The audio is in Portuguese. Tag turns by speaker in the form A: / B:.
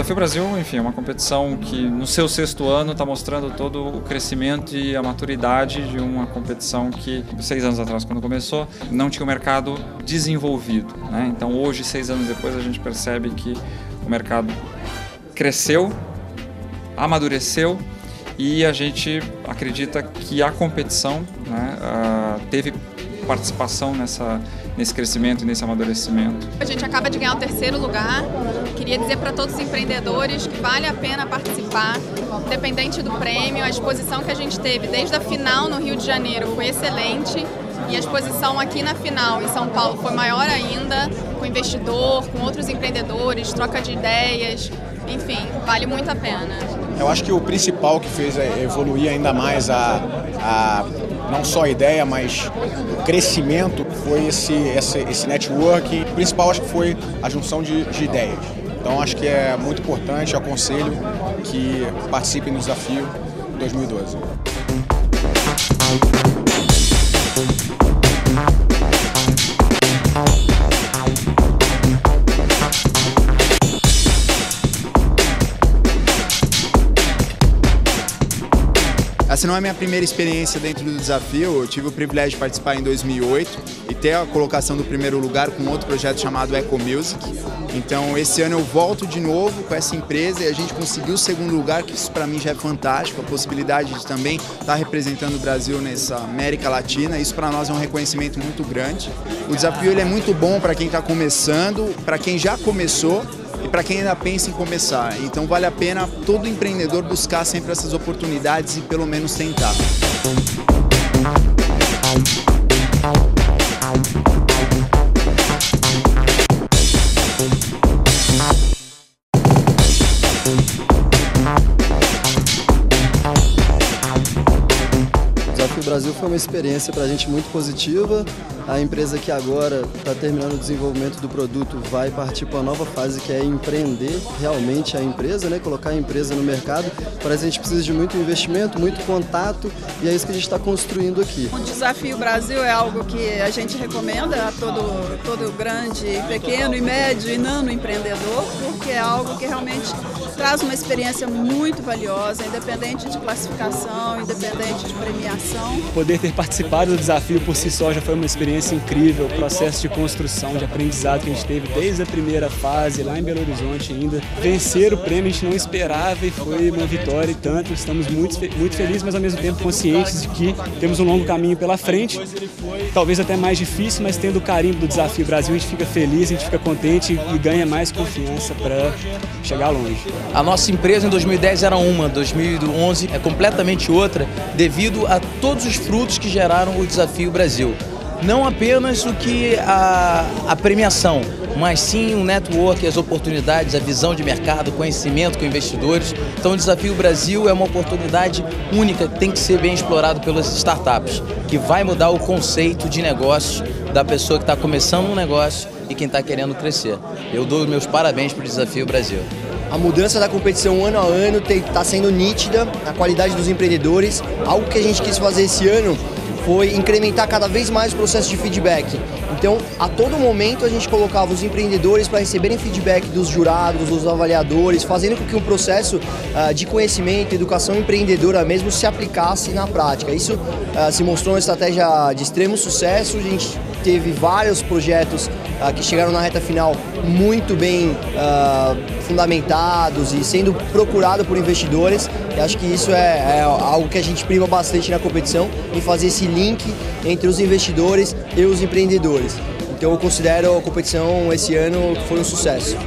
A: Desafio Brasil, enfim, é uma competição que no seu 6º ano está mostrando todo o crescimento e a maturidade de uma competição que 6 anos atrás, quando começou, não tinha um mercado desenvolvido, né? Então hoje, 6 anos depois, a gente percebe que o mercado cresceu, amadureceu e a gente acredita que a competição, né, teve participação nesse crescimento e nesse amadurecimento.
B: A gente acaba de ganhar o 3º lugar. Queria dizer para todos os empreendedores que vale a pena participar, independente do prêmio. A exposição que a gente teve desde a final no Rio de Janeiro foi excelente e a exposição aqui na final em São Paulo foi maior ainda, com investidor, com outros empreendedores, troca de ideias, enfim, vale muito a pena.
C: Eu acho que o principal que fez evoluir ainda mais não só a ideia, mas o crescimento foi esse networking. O principal acho que foi a junção de ideias. Então acho que é muito importante, eu aconselho que participem do desafio 2012.
D: Essa não é a minha primeira experiência dentro do desafio. Eu tive o privilégio de participar em 2008 e ter a colocação do 1º lugar com outro projeto chamado Eco Music. Então esse ano eu volto de novo com essa empresa e a gente conseguiu o 2º lugar, que isso para mim já é fantástico, a possibilidade de também estar representando o Brasil nessa América Latina, isso para nós é um reconhecimento muito grande. O desafio ele é muito bom para quem está começando, para quem já começou e para quem ainda pensa em começar. Então vale a pena todo empreendedor buscar sempre essas oportunidades e pelo menos tentar.
E: O Desafio Brasil foi uma experiência para a gente muito positiva. A empresa que agora está terminando o desenvolvimento do produto vai partir para uma nova fase, que é empreender realmente a empresa, né? Colocar a empresa no mercado. Para isso a gente precisa de muito investimento, muito contato e é isso que a gente está construindo aqui.
F: O Desafio Brasil é algo que a gente recomenda a todo grande, pequeno e médio e nano empreendedor, porque é algo que realmente traz uma experiência muito valiosa, independente de classificação, independente de premiação.
G: Poder ter participado do desafio por si só já foi uma experiência incrível, o processo de construção, de aprendizado que a gente teve desde a primeira fase, lá em Belo Horizonte ainda. Vencer o prêmio a gente não esperava e foi uma vitória e tanto. Estamos muito felizes, mas ao mesmo tempo conscientes de que temos um longo caminho pela frente, talvez até mais difícil, mas tendo o carimbo do Desafio Brasil a gente fica feliz, a gente fica contente e ganha mais confiança para chegar longe.
H: A nossa empresa em 2010 era uma, 2011 é completamente outra, devido a todos os frutos que geraram o Desafio Brasil. Não apenas o que a premiação, mas sim o network, as oportunidades, a visão de mercado, conhecimento com investidores. Então o Desafio Brasil é uma oportunidade única que tem que ser bem explorado pelas startups, que vai mudar o conceito de negócio da pessoa que está começando um negócio e quem está querendo crescer. Eu dou meus parabéns para o Desafio Brasil.
I: A mudança da competição ano a ano está sendo nítida, a qualidade dos empreendedores. Algo que a gente quis fazer esse ano foi incrementar cada vez mais o processo de feedback. Então, a todo momento a gente colocava os empreendedores para receberem feedback dos jurados, dos avaliadores, fazendo com que um processo de conhecimento, educação empreendedora mesmo se aplicasse na prática. Isso se mostrou uma estratégia de extremo sucesso. A gente teve vários projetos que chegaram na reta final muito bem fundamentados e sendo procurado por investidores. E acho que isso é algo que a gente prima bastante na competição, em fazer esse link entre os investidores e os empreendedores. Então eu considero a competição esse ano foi um sucesso.